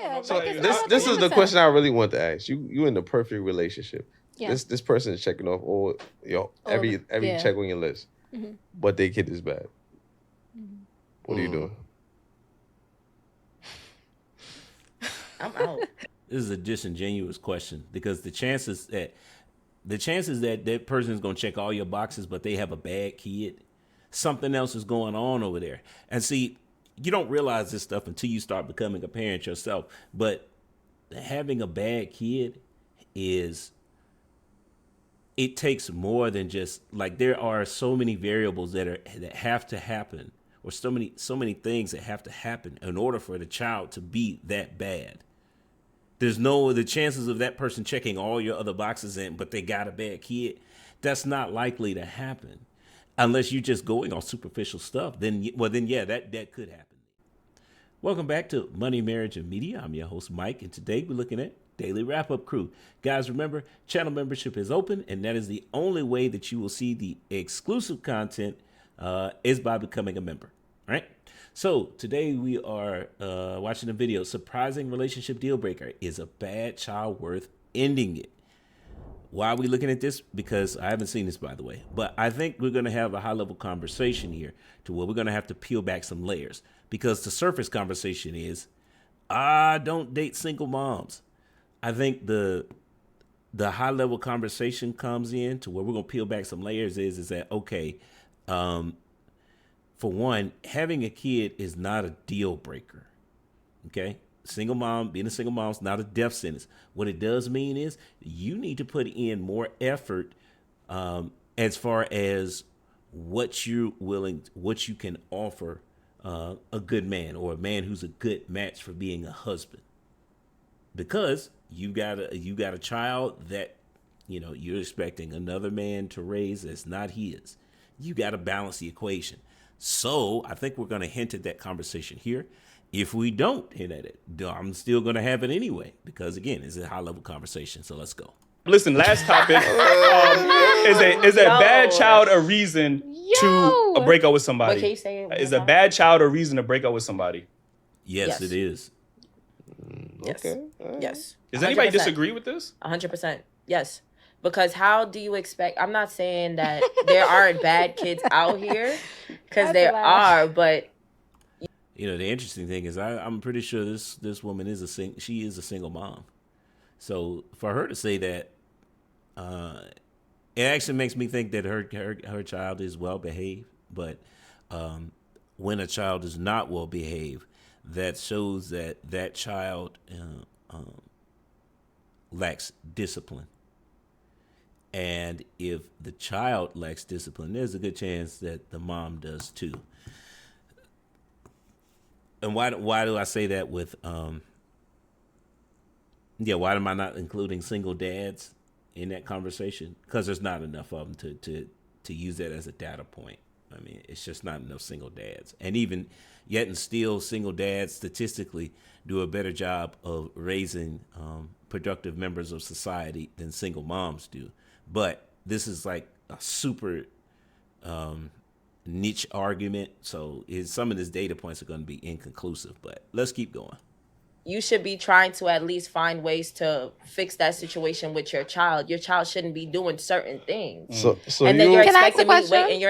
Yeah, So like This is the question I really want to ask. You in the perfect relationship. Yeah. This person is checking off every yeah. check on your list, but their kid is bad. What are you doing? I'm out. This is a disingenuous question because the chances that that person is going to check all your boxes, but they have a bad kid, something else is going on over there. And see, you don't realize this stuff until you start becoming a parent yourself. But having a bad kid it takes more than just like there are so many variables that have to happen, or so many things that have to happen in order for the child to be that bad. There's the chances of that person checking all your other boxes in, but they got a bad kid. That's not likely to happen unless you're just going on superficial stuff. Then yeah, that could happen. Welcome back to Money, Marriage, and Media. I'm your host, Mike, and today we're looking at Daily Wrap-Up Crew. Guys, remember, channel membership is open, and that is the only way that you will see the exclusive content is by becoming a member, right? So today we are watching a video, Surprising Relationship Deal Breaker. Is a bad child worth ending it? Why are we looking at this? Because I haven't seen this, by the way. But I think we're going to have a high-level conversation here to where we're going to have to peel back some layers. Because the surface conversation is, don't date single moms. I think the high-level conversation comes in to where we're going to peel back some layers is that, okay, for one, having a kid is not a deal breaker. Okay? Being a single mom is not a death sentence. What it does mean is you need to put in more effort as far as what you can offer a good man, or a man who's a good match for being a husband. Because you got a child that you're expecting another man to raise that's not his. You got to balance the equation. So I think we're going to hint at that conversation here. If we don't hint at it, I'm still going to have it anyway, because again, it's a high level conversation. So let's go. Listen, last topic is a bad child a reason to break up with somebody? What can you say? Is a bad child a reason to break up with somebody? Yes. It is. Yes. Okay. Yes. Does anybody disagree with this? 100%. Yes. Because how do you expect? I'm not saying that there aren't bad kids out here, because there are, but the interesting thing is I'm pretty sure this woman is she is a single mom. So for her to say that, it actually makes me think that her child is well behaved. But when a child is not well behaved, that shows that child lacks discipline. And if the child lacks discipline, there's a good chance that the mom does too. And why do I say that with why am I not including single dads in that conversation? Because there's not enough of them to use that as a data point. I mean, it's just not enough single dads. And even yet and still, single dads statistically do a better job of raising productive members of society than single moms do. But this is like a super niche argument. So some of these data points are going to be inconclusive. But let's keep going. You should be trying to at least find ways to fix that situation with your child. Your child shouldn't be doing certain things. So and then you're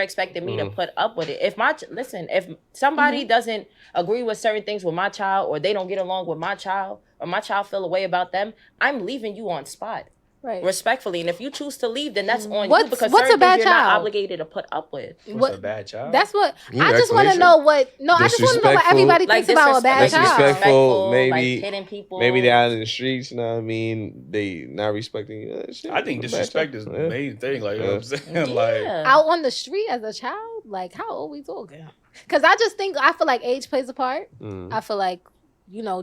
expecting me to put up with it. If somebody doesn't agree with certain things with my child, or they don't get along with my child, or my child feel a way about them, I'm leaving you on spot. Right. Respectfully. And if you choose to leave, then that's on you, because what's a bad you're child? not obligated to put up with. What's a bad child? That's what I just want to know. I just want to know what everybody thinks about a bad child. Disrespectful, maybe hitting people. Maybe they're out in the streets. You know what I mean? They not respecting you. I think disrespect is the main thing. Like, you know what I'm saying? Like, out on the street as a child? Like, how old we talking? Because I feel like age plays a part. I feel like,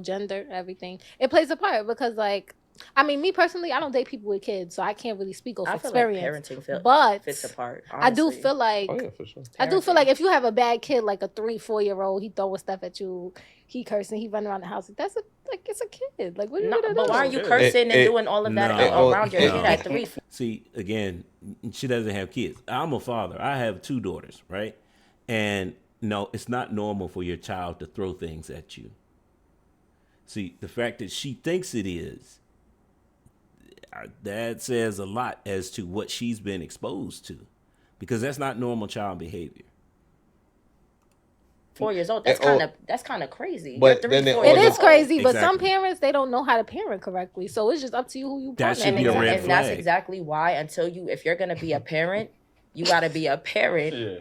gender, everything. It plays a part because, like, I mean, me personally, I don't date people with kids, so I can't really speak off experience. Like parenting but fits apart. Honestly. I do feel like, for sure. I do feel like if you have a bad kid, like a 3-4-year-old, he throwing stuff at you, he cursing, he running around the house. It's a kid. Like, what are you gonna do? But why are you cursing and doing all of that around your kid at 3? See, again, she doesn't have kids. I'm a father. I have 2 daughters, right? And no, it's not normal for your child to throw things at you. See, the fact that she thinks it is, that says a lot as to what she's been exposed to, because that's not normal child behavior. 4 years old. That's kind of crazy. But You're 3, 4 it years is crazy, old. but some parents, they don't know how to parent correctly. So it's just up to you who you That parent. should be a red flag. And that's exactly why if you're gonna be a parent, you gotta be a parent. Yeah.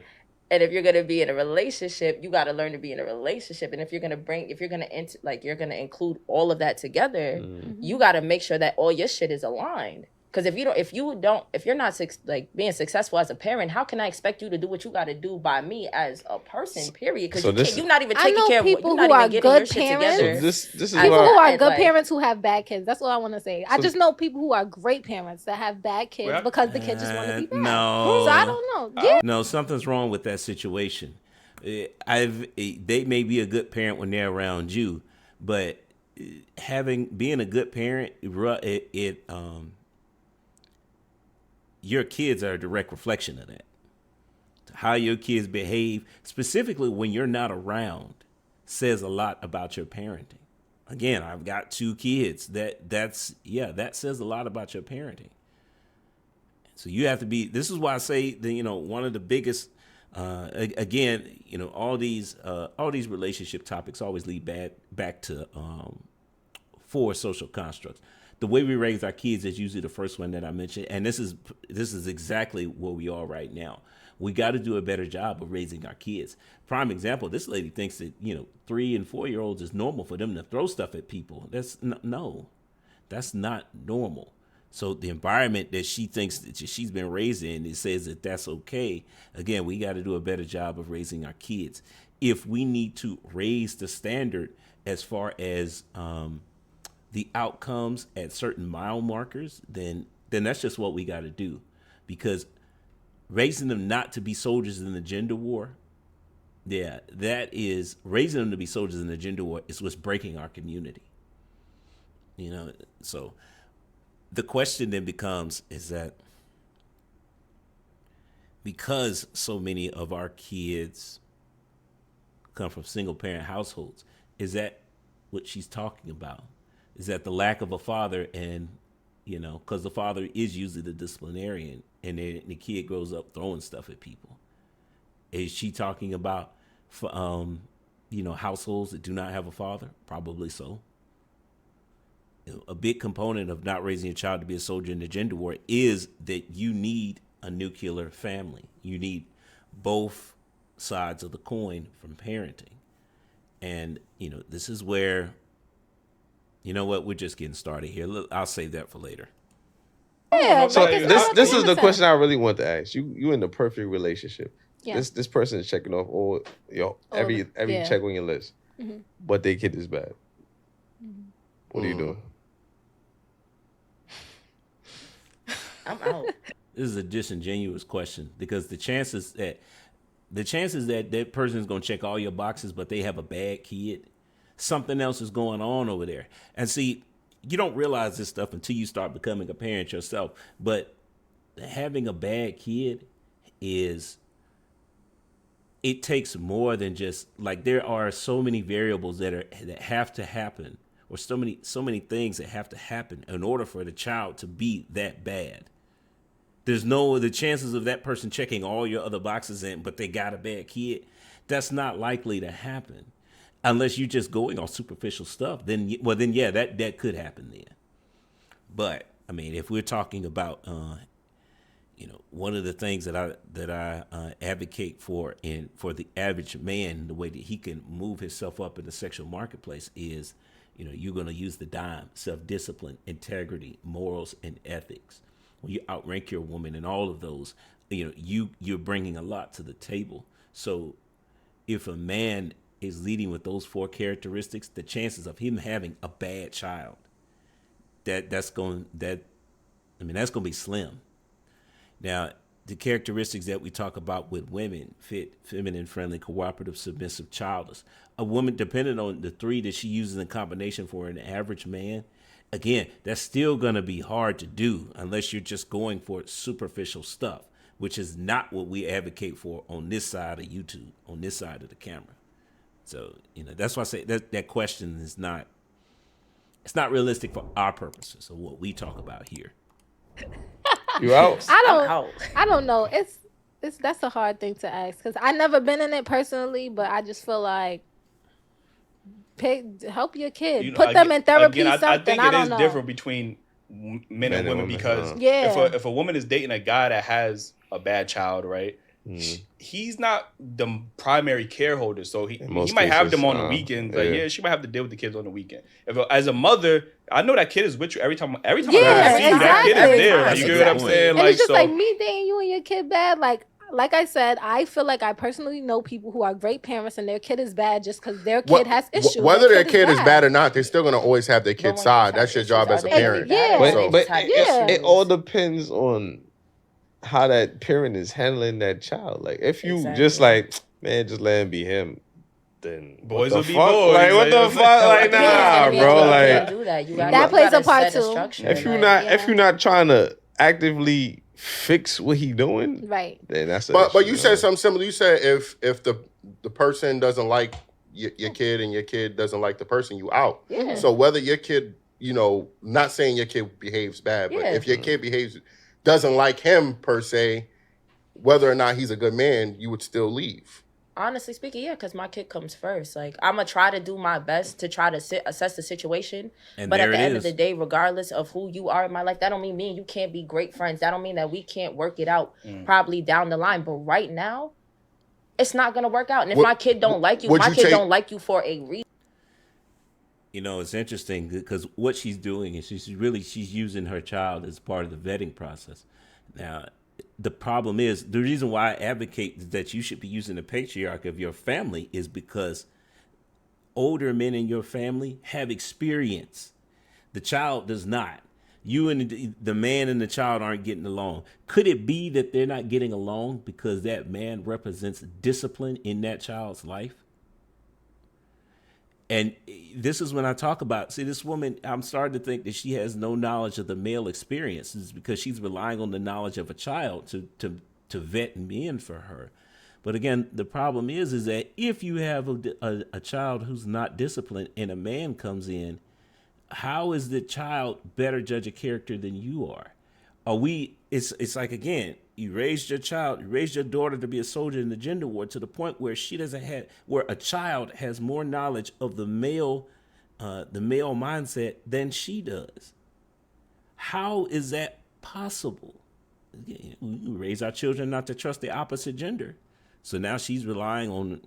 And if you're gonna be in a relationship, you gotta learn to be in a relationship. And if you're gonna include all of that together, you gotta make sure that all your shit is aligned. Because if you're not being successful as a parent, how can I expect you to do what you got to do by me as a person? Period. Because you're not even taking care of people who are good parents. So this is people why, who are good parents who have bad kids. That's what I want to say. I just know people who are great parents that have bad kids because the kids just want to be bad. No. So I don't know. Yeah. No, something's wrong with that situation. They may be a good parent when they're around you, but being a good parent, your kids are a direct reflection of that. How your kids behave, specifically when you're not around, says a lot about your parenting. Again, I've got 2 kids. That says a lot about your parenting. So you have to be. This is why I say that, one of the biggest. Again, all these relationship topics always lead back to 4 social constructs. The way we raise our kids is usually the first one that I mentioned, and this is exactly where we are right now. We got to do a better job of raising our kids. Prime example: this lady thinks that 3 and 4 year olds is normal for them to throw stuff at people. That's not normal. So the environment that she thinks that she's been raised in, it says that that's okay. Again, we got to do a better job of raising our kids. If we need to raise the standard as far as the outcomes at certain mile markers, then that's just what we got to do, because raising them not to be soldiers in the gender war, raising them to be soldiers in the gender war is what's breaking our community. So the question then becomes, is that because so many of our kids come from single parent households, is that what she's talking about? Is that the lack of a father, and because the father is usually the disciplinarian, and the kid grows up throwing stuff at people? Is she talking about households that do not have a father? Probably so. A big component of not raising a child to be a soldier in the gender war is that you need a nuclear family. You need both sides of the coin from parenting. And this is where, we're just getting started here. I'll save that for later. Yeah, so this is the question I really want to ask. You in the perfect relationship. Yeah. This person is checking off every check on your list. Mm-hmm. But their kid is bad. Mm-hmm. What are you doing? I'm out. This is a disingenuous question, because the chances that that person is going to check all your boxes, but they have a bad kid, something else is going on over there. And see, you don't realize this stuff until you start becoming a parent yourself. But having a bad kid it takes more than just, there are so many variables that have to happen, or so many things that have to happen in order for the child to be that bad. There's the chances of that person checking all your other boxes in, but they got a bad kid. That's not likely to happen unless you're just going on superficial stuff. That could happen then. But I mean, if we're talking about, one of the things that I advocate for the average man, the way that he can move himself up in the sexual marketplace is, you're going to use the dime: self-discipline, integrity, morals, and ethics. When you outrank your woman in all of those, you're bringing a lot to the table. So if a man is leading with those 4 characteristics, the chances of him having a bad child, that's going to be slim. Now, the characteristics that we talk about with women: fit, feminine, friendly, cooperative, submissive, childless. A woman, depending on the 3 that she uses in combination for an average man, again, that's still going to be hard to do unless you're just going for superficial stuff, which is not what we advocate for on this side of YouTube, on this side of the camera. So, that's why I say that question is not It's not realistic for our purposes of what we talk about here. You out? I don't know. That's a hard thing to ask because I never been in it personally, but I just feel like help your kid, put them in therapy. Again, something. I think it is different between men and women because yeah. if a woman is dating a guy that has a bad child, right? He's not the primary care holder, so he might have them on the weekends. Like, she might have to deal with the kids on the weekend. As a mother, I know that kid is with you every time I see you, that kid is there. Like, you get what I'm saying? And it's just like me dating you and your kid bad. Like I said, I feel like I personally know people who are great parents and their kid is bad just because their kid has issues. Whether their kid is bad or not, they're still going to always have their kid's side. That's your job as a parent. Yeah. But it all depends on how that parent is handling that child. Like, if you just like, man, just let him be him, then boys will be boys. Like, what the fuck? Like, nah, bro. Like, do that. That plays a part too. If you're not trying to actively fix what he doing, right? Then that's. But you said something similar. You said if the person doesn't like your kid and your kid doesn't like the person, you out. Yeah. So whether your kid, not saying your kid behaves bad, but if your kid doesn't like him per se, whether or not he's a good man, you would still leave. Honestly speaking, yeah, because my kid comes first. Like, I'm going to try to do my best to try to assess the situation. But at the end of the day, regardless of who you are in my life, that don't mean me and you can't be great friends. That don't mean that we can't work it out probably down the line. But right now, it's not going to work out. And if my kid don't like you, my kid don't like you for a reason. It's interesting because what she's doing is she's using her child as part of the vetting process. Now, the problem is, the reason why I advocate that you should be using the patriarch of your family is because older men in your family have experience. The child does not. You and the man and the child aren't getting along. Could it be that they're not getting along because that man represents discipline in that child's life? And this is when I talk about, this woman, I'm starting to think that she has no knowledge of the male experiences because she's relying on the knowledge of a child to vet men for her. But again, the problem is that if you have a child who's not disciplined and a man comes in, how is the child better judge of character than you are? It's like, again, you raised your daughter to be a soldier in the gender war to the point where where a child has more knowledge of the male mindset than she does. How is that possible? We raise our children not to trust the opposite gender. So now she's relying on,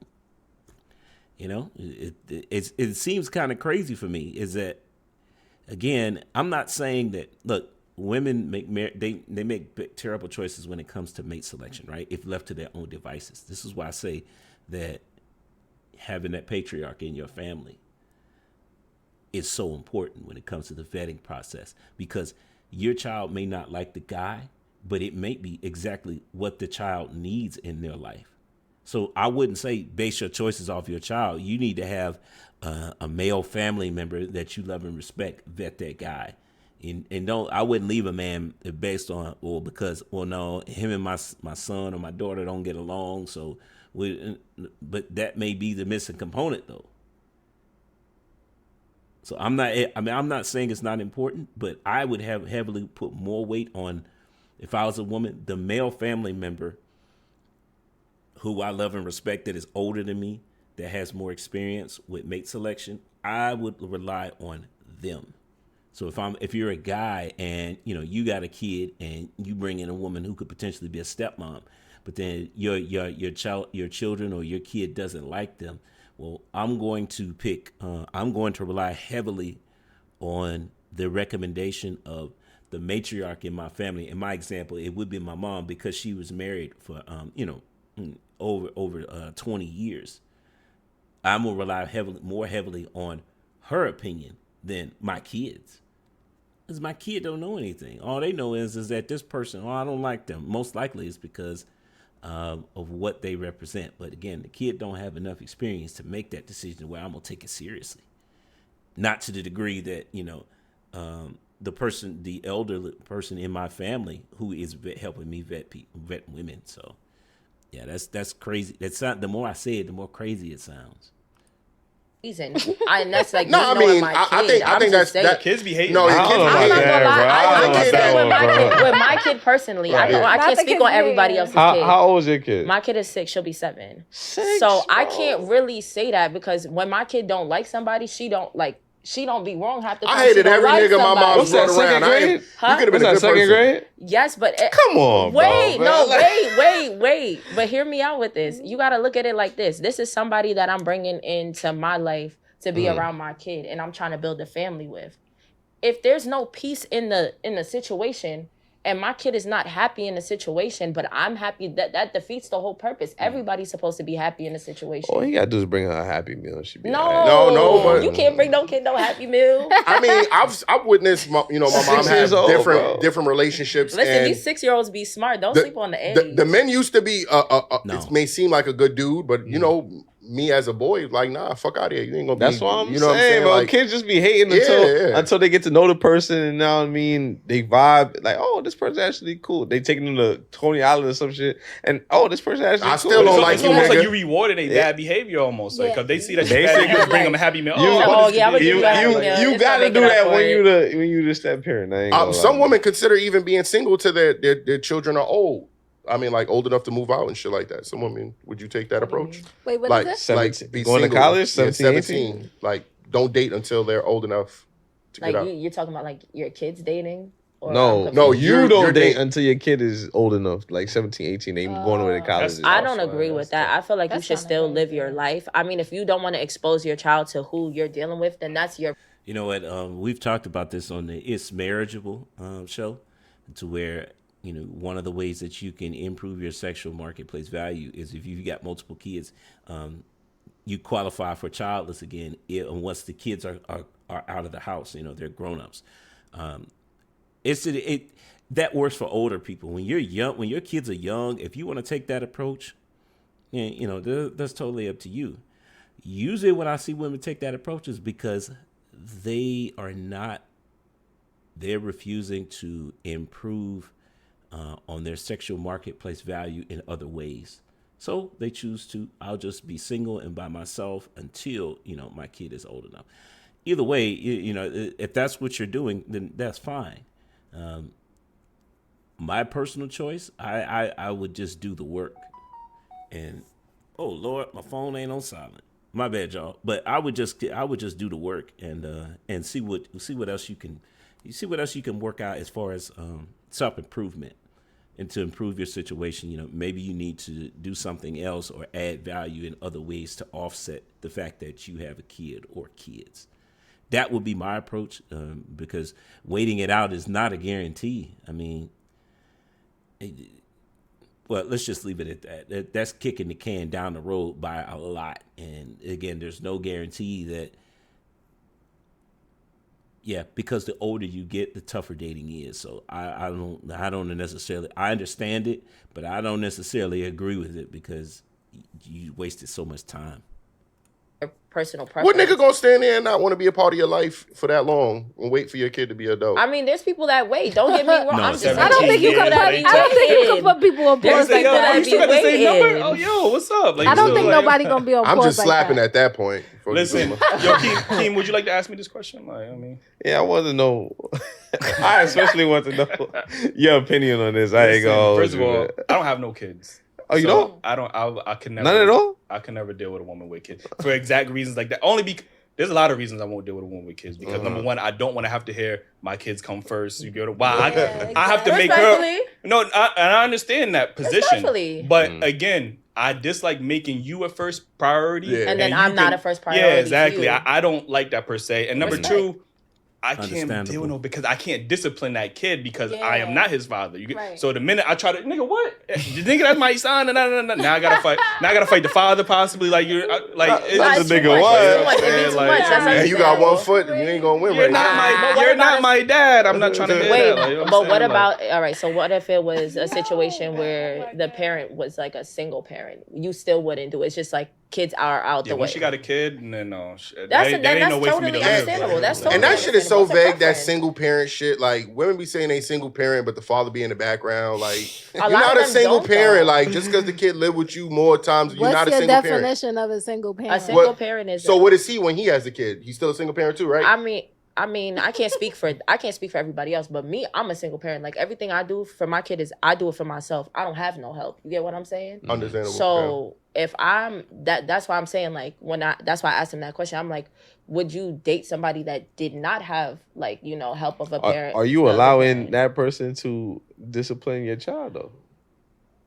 it seems kind of crazy for me is that, again, I'm not saying that, look, women make terrible choices when it comes to mate selection, right? If left to their own devices. This is why I say that having that patriarch in your family is so important when it comes to the vetting process, because your child may not like the guy, but it may be exactly what the child needs in their life. So I wouldn't say base your choices off your child. You need to have a male family member that you love and respect vet that guy. And I wouldn't leave a man based on, no, him and my son or my daughter don't get along. But that may be the missing component though. So I'm not saying it's not important, but I would have heavily put more weight on, if I was a woman, the male family member who I love and respect that is older than me, that has more experience with mate selection. I would rely on them. So if you're a guy and you got a kid and you bring in a woman who could potentially be a stepmom, but then your children or your kid doesn't like them, well, I'm going to rely heavily on the recommendation of the matriarch in my family. In my example, it would be my mom, because she was married for over 20 years. I'm gonna rely more heavily on her opinion than my kids. Because my kid don't know anything. All they know is that this person, I don't like them. Most likely it's because of what they represent. But again, the kid don't have enough experience to make that decision where I'm going to take it seriously. Not to the degree that, the elder person in my family who is helping me vet women. So, yeah, that's crazy. The more I say it, the more crazy it sounds. reason. And that's like no, I mean, I think that's that kids be hating. No, kids I'm not gonna lie. I can say with my kid personally. Right. I can't speak on everybody else's kid. How old is your kid? My kid is 6. She'll be 7. 6. So I can't really say that because when my kid don't like somebody, she don't be wrong half the time. I hated every nigga my mom What's that, brought around. grade? You could have been a good second person. grade? Yes, but come on, wait, bro, wait. But hear me out with this. You got to look at it like this. This is somebody that I'm bringing into my life to be around my kid, and I'm trying to build a family with. If there's no peace in the situation, and my kid is not happy in the situation, but I'm happy, that defeats the whole purpose. Everybody's supposed to be happy in the situation. All you gotta do is bring her a Happy Meal. She be No, but you can't bring no kid no Happy Meal. I mean, I've witnessed my mom have different relationships. Listen, and these 6-year-olds be smart. Don't sleep on the age. The men used to be. It may seem like a good dude, but me as a boy, like, nah, fuck out of here. You ain't gonna be. That's what I'm you know saying, bro. Like, kids just be hating until they get to know the person, and now they vibe like, oh, this person's actually cool. They taking them to Coney Island or some shit, and this person actually. I still don't like it's you. It's almost nigga. like you rewarded a bad behavior, almost like because they see that you bad, you bring them a Happy Meal. You gotta do that when you the step parent. Some women consider even being single to their children are old. I mean, like old enough to move out and shit like that. Some women, would you take that approach? Wait, what like, is it? 17, be going single, to college, 17, 17. Like, don't date until they're old enough to get out. You're talking about like your kids dating? Or no, you don't date until your kid is old enough, like 17, 18. They going away to college. I don't agree with that. I feel like you should still live your life. I mean, if you don't want to expose your child to who you're dealing with, then that's your. You know what? We've talked about this on the It's Marriageable show, to where. One of the ways that you can improve your sexual marketplace value is if you've got multiple kids, you qualify for childless again once the kids are out of the house. They're grown-ups. That works for older people. When you're young, when your kids are young, if you want to take that approach, that's totally up to you. Usually when I see women take that approach is because they're refusing to improve on their sexual marketplace value in other ways. So they choose to, I'll just be single and by myself until, my kid is old enough. Either way, if that's what you're doing, then that's fine. My personal choice, I would just do the work. And, oh Lord, my phone ain't on silent. My bad, y'all. But I would just do the work and see what else you can work out as far as self-improvement. And to improve your situation, maybe you need to do something else or add value in other ways to offset the fact that you have a kid or kids. That would be my approach because waiting it out is not a guarantee. I mean, let's just leave it at that. That's kicking the can down the road by a lot. And again, there's no guarantee that. Yeah, because the older you get, the tougher dating is. So I don't necessarily. I understand it, but I don't necessarily agree with it because you wasted so much time. Personal preference. What nigga gonna stand there and not want to be a part of your life for that long and wait for your kid to be adult? I mean, there's people that wait. Don't get me wrong. I don't think you can put people on pause like that. You got the same number? Oh, yo, what's up? I don't think nobody gonna be on pause. I'm just slapping at that point. Listen, yo, Keem, would you like to ask me this question? Yeah, I want to know. I especially want to know your opinion on this. I ain't gonna. First of all, I don't have no kids. Oh, you don't? I don't. I can never. None at all? I can never deal with a woman with kids for exact reasons like that. Only because there's a lot of reasons I won't deal with a woman with kids because number one, I don't want to have to hear my kids come first. You get it? Why? I have to make her. No, and I understand that position. But again, I dislike making you a first priority, and then I'm not a first priority. Yeah, exactly. I don't like that per se. And number two. I can't deal with no because I can't discipline that kid because I am not his father. So the minute I try to nigga, that's my son. Now I gotta fight. Now I gotta fight the father possibly. Like you're like that's a nigga what? You got 1 foot and you ain't gonna win. You're not my dad. I'm not trying to wait. But what about all right? So what if it was a situation where the parent was like a single parent? You still wouldn't do it. It's just like kids are out the way. Once you got a kid, and then that's totally understandable. That's totally and that shit is so so vague that single parent shit. Like women be saying they single parent, but the father be in the background. Like you're not a single parent. Like just because the kid live with you more times, you're not a single parent. What's your definition of a single parent? A single parent is. So what is he when he has a kid? He's still a single parent too, right? I mean, I can't speak for everybody else, but me, I'm a single parent. Like everything I do for my kid is I do it for myself. I don't have no help. You get what I'm saying? Understandable. So if I'm that's why I'm saying like that's why I asked him that question. I'm like, would you date somebody that did not have like help of a parent? Are you allowing that person to discipline your child though?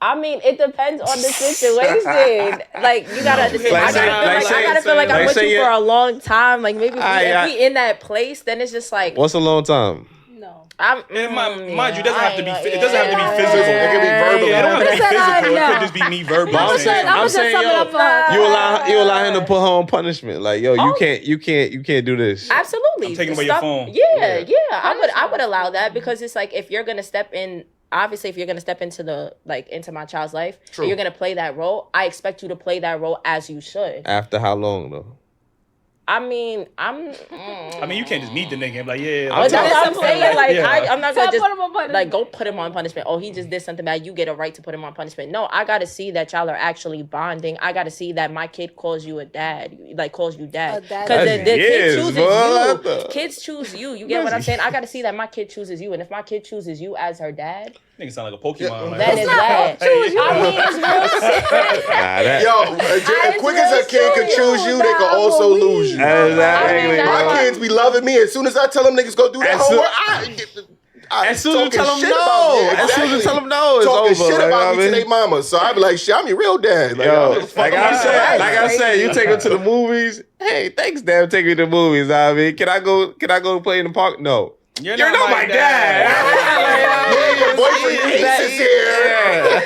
I mean, it depends on the situation. Like, you gotta understand. I gotta feel like I'm with you for a long time. Like, maybe if we in that place, then it's just like. What's a long time? No. Mind you, it doesn't have to be physical. It could be verbal. It don't have to be physical. It could just be me verbally. I'm saying, you allow him to put her on punishment. Like, yo, you can't do this. Absolutely. I'm taking away your phone. Yeah. I would allow that because it's like if you're gonna step in. Obviously, if you're gonna step into into my child's life, and you're gonna play that role, I expect you to play that role as you should. After how long though? I mean, you can't just meet the nigga and be like, yeah. That's what I'm saying. Like, I'm not gonna just go put him on punishment. Oh, he just did something bad. You get a right to put him on punishment. No, I gotta see that y'all are actually bonding. I gotta see that my kid calls you a dad, like calls you dad, because the kid chooses you. Kids choose you. You get what I'm saying? I gotta see that my kid chooses you, and if my kid chooses you as her dad. Nigga sound like a Pokemon. That is bad. I mean, it's real shit. As quick as a kid could choose you, they could also lose you. Exactly. My kids be loving me. As soon as I tell them niggas go do that homework, as soon as you tell them no, it's talking over. Shit about me to their mama. So I be like, shit, I'm your real dad. Like I said, you take them to the movies. Hey, thanks, Dad, take me to the movies. I mean, can I go play in the park? No. You're not my dad. Your boyfriend is here.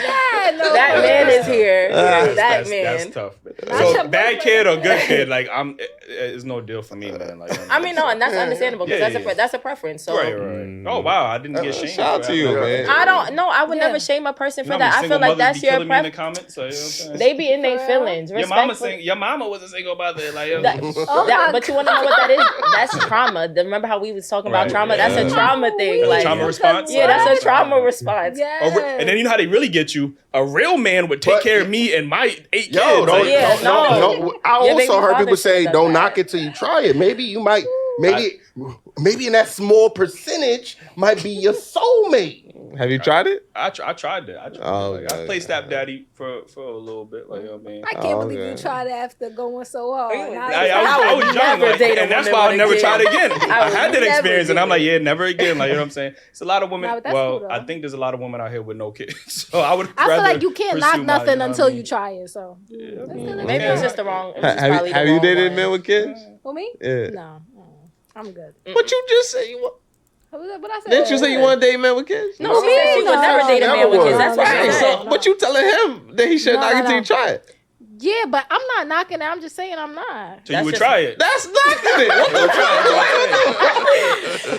That man is here. That man. That's tough. So bad kid or good kid, like it's no deal for me, man. Like I mean, no, and that's understandable because that's a preference. So right. Oh wow, I didn't get shamed. Shout out to you, man. I don't know. I would never shame a person for that. I feel like that's your preference. They be in their feelings. Your mama was a single mother, like. But you want to know what that is? That's trauma. Remember how we was talking about trauma? That's a trauma thing. Like trauma response. Yeah, that's a trauma response. And then you know how they really get you. A real man would take care of me and my 8 kids. No. I also heard people say, "Don't knock it till you try it." Maybe you might. Maybe in that small percentage might be your soulmate. Have you tried it? I tried it. I played stepdaddy for a little bit. Like, man. I can't believe you tried it after going so hard. I was young, and that's why I never tried again. I had that experience, and I'm like, yeah, never again. Like, you know what I'm saying? It's a lot of women. Well, I think there's a lot of women out here with no kids. So I feel like you can't knock nothing until you try it. So maybe it's just the wrong. Have you dated men with kids? For me? Yeah. No, I'm good. But you just said you want. What I said? Didn't you say you want to date men with kids? No, she said she would never date a man with kids. That's what I said. So, but you telling him that he should knock it till you try it. Yeah, but I'm not knocking it. I'm just saying I'm not. So you would try it? That's knocking it. What the fuck?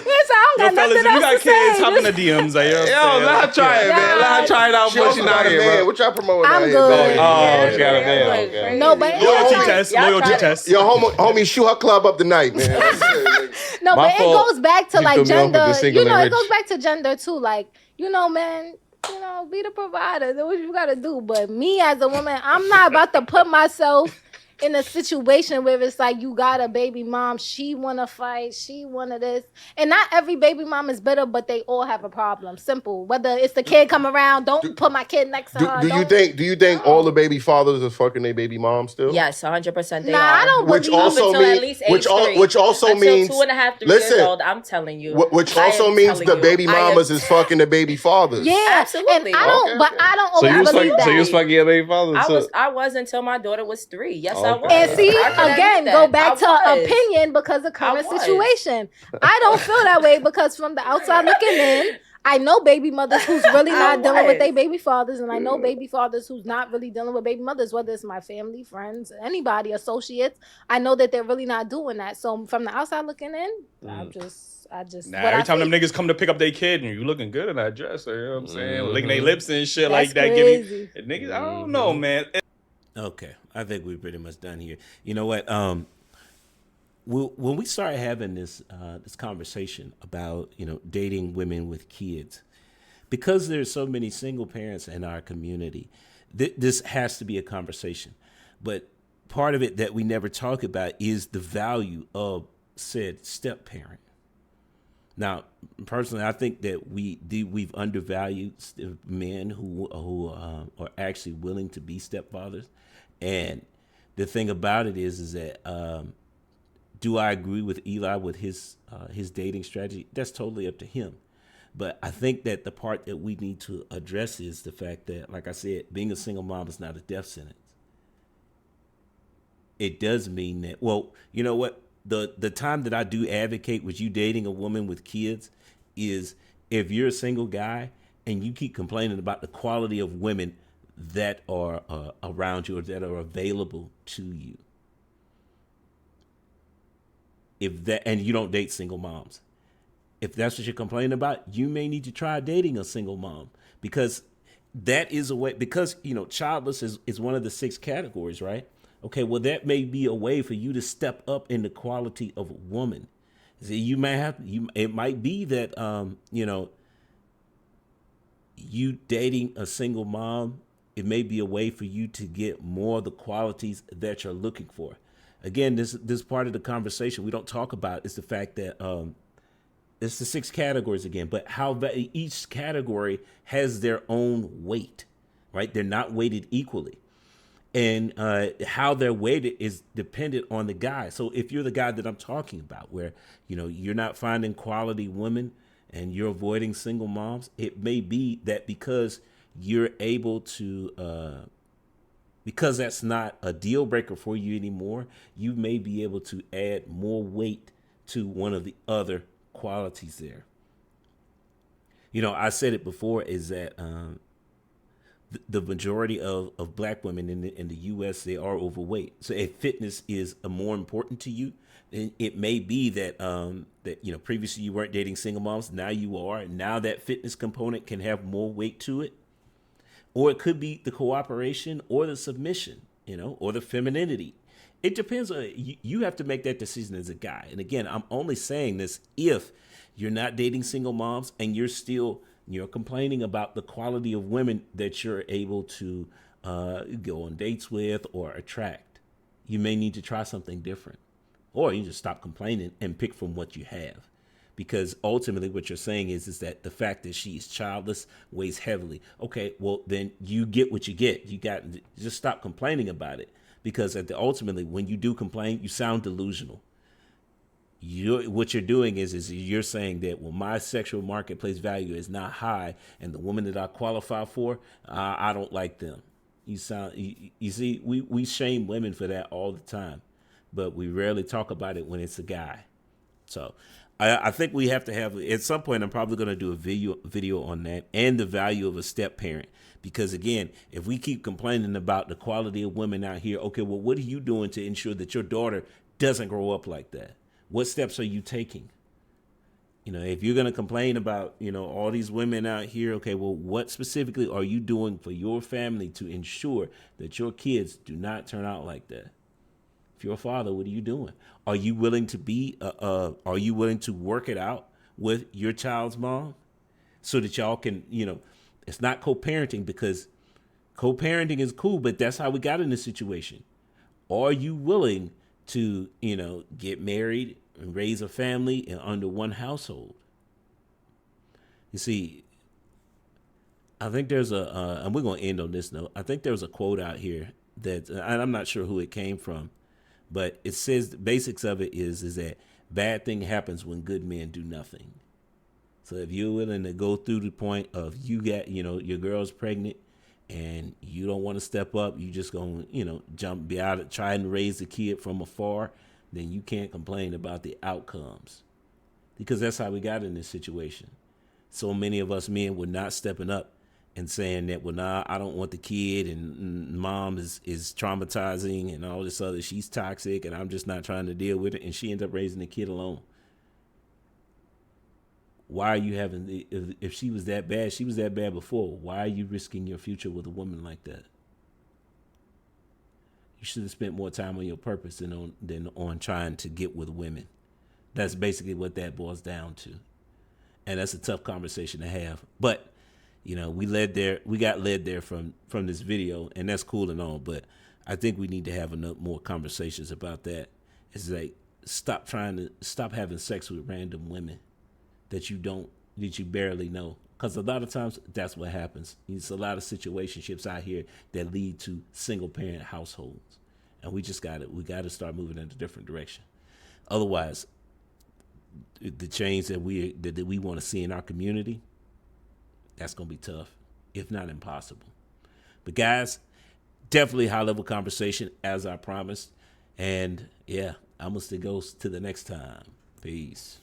Listen, I don't got nothing else to say. If you got kids, hop in the DMs. Like, let her try it, man. Let her try it out before she knock it, bro. What y'all promoting? I'm good. Oh, she got a man. Okay. No, but loyalty test. Yo, homie, shoot her club up tonight, man. No, but it goes back to like gender. You know, it goes back to gender too. Like, man. Be the provider. That's what you gotta do. But me as a woman, I'm not about to put myself in a situation where it's like you got a baby mom, she wanna fight, she wanna this. And not every baby mom is bitter, but they all have a problem. Simple. Whether it's the kid come around, don't put my kid next to her. Do you think all the baby fathers are fucking their baby mom still? Yes, 100% they are. I don't which believe also means, at least age which also until means 2.5, 3 years old, I'm telling you. Which also means the baby mamas is fucking the baby fathers. Yeah, absolutely. And I don't always believe that. So you was fucking your baby father? I was until my daughter was 3. Yes, I was. And see, again, go back to opinion because of current situation. I don't feel that way because from the outside looking in, I know baby mothers who's really not dealing with their baby fathers, and I know baby fathers who's not really dealing with baby mothers, whether it's my family, friends, anybody, associates. I know that they're really not doing that. So from the outside looking in, I just every time them niggas come to pick up their kid and you looking good in that dress, you know what I'm saying? Licking their lips and shit That's like that. Crazy. Niggas, I don't know, man. Okay, I think we're pretty much done here. You know what? when we started having this conversation about dating women with kids, because there's so many single parents in our community, this has to be a conversation. But part of it that we never talk about is the value of said step parent. Now, personally, I think that we've undervalued men who are actually willing to be stepfathers. And the thing about it is that do I agree with Eli with his dating strategy? That's totally up to him. But I think that the part that we need to address is the fact that, like I said, being a single mom is not a death sentence. It does mean that, well, you know what? The time that I do advocate with you dating a woman with kids is if you're a single guy and you keep complaining about the quality of women that are around you or that are available to you. And you don't date single moms. If that's what you're complaining about, you may need to try dating a single mom, because that is a way, because, childless is one of the 6 categories, right? Okay, well, that may be a way for you to step up in the quality of a woman. See, it might be that, you dating a single mom, it may be a way for you to get more of the qualities that you're looking for. Again, this part of the conversation we don't talk about is the fact that it's the 6 categories again, but how each category has their own weight, right? They're not weighted equally. And how they're weighted is dependent on the guy. So if you're the guy that I'm talking about, where, you're not finding quality women and you're avoiding single moms, it may be that because you're able to, because that's not a deal breaker for you anymore, you may be able to add more weight to one of the other qualities there. I said it before, is that the majority of black women in the U.S., they are overweight. So if fitness is more important to you, then it may be that previously you weren't dating single moms, now you are, and now that fitness component can have more weight to it. Or it could be the cooperation or the submission, or the femininity. It depends on, you have to make that decision as a guy. And again, I'm only saying this if you're not dating single moms and you're complaining about the quality of women that you're able to go on dates with or attract. You may need to try something different, or you just stop complaining and pick from what you have. Because ultimately what you're saying is that the fact that she's childless weighs heavily. Okay, well, then you get what you get. Just stop complaining about it. Because ultimately, when you do complain, you sound delusional. What you're doing is you're saying that, well, my sexual marketplace value is not high, and the woman that I qualify for, I don't like them. You see, we shame women for that all the time, but we rarely talk about it when it's a guy. So I think we have to have, at some point, I'm probably going to do a video on that and the value of a step parent. Because again, if we keep complaining about the quality of women out here, okay, well, what are you doing to ensure that your daughter doesn't grow up like that? What steps are you taking? If you're going to complain about, all these women out here, okay, well, what specifically are you doing for your family to ensure that your kids do not turn out like that? If you're a father, what are you doing? Are you willing to are you willing to work it out with your child's mom so that y'all can, it's not co-parenting, because co-parenting is cool, but that's how we got in this situation. Are you willing to, get married and raise a family in under one household? You see, I think there's and we're going to end on this note. I think there's a quote out here that, and I'm not sure who it came from, but it says the basics of it is that bad thing happens when good men do nothing. So if you're willing to go through the point of you got, your girl's pregnant and you don't want to step up, you just going to, be out and try and raise the kid from afar, then you can't complain about the outcomes, because that's how we got in this situation. So many of us men were not stepping up and saying that, well, nah, I don't want the kid, and mom is traumatizing and all this other, she's toxic and I'm just not trying to deal with it. And she ended up raising the kid alone. Why are you having, if she was that bad before, why are you risking your future with a woman like that? You should have spent more time on your purpose than on trying to get with women. That's basically what that boils down to. And that's a tough conversation to have. But, we got led there from this video, and that's cool and all, but I think we need to have more conversations about that. It's like, stop having sex with random women that you barely know. Because a lot of times that's what happens. There's a lot of situationships out here that lead to single parent households. And we got to start moving in a different direction. Otherwise, the change that we want to see in our community, that's going to be tough, if not impossible. But guys, definitely high level conversation as I promised. And yeah, I'm going to go to the next time. Peace.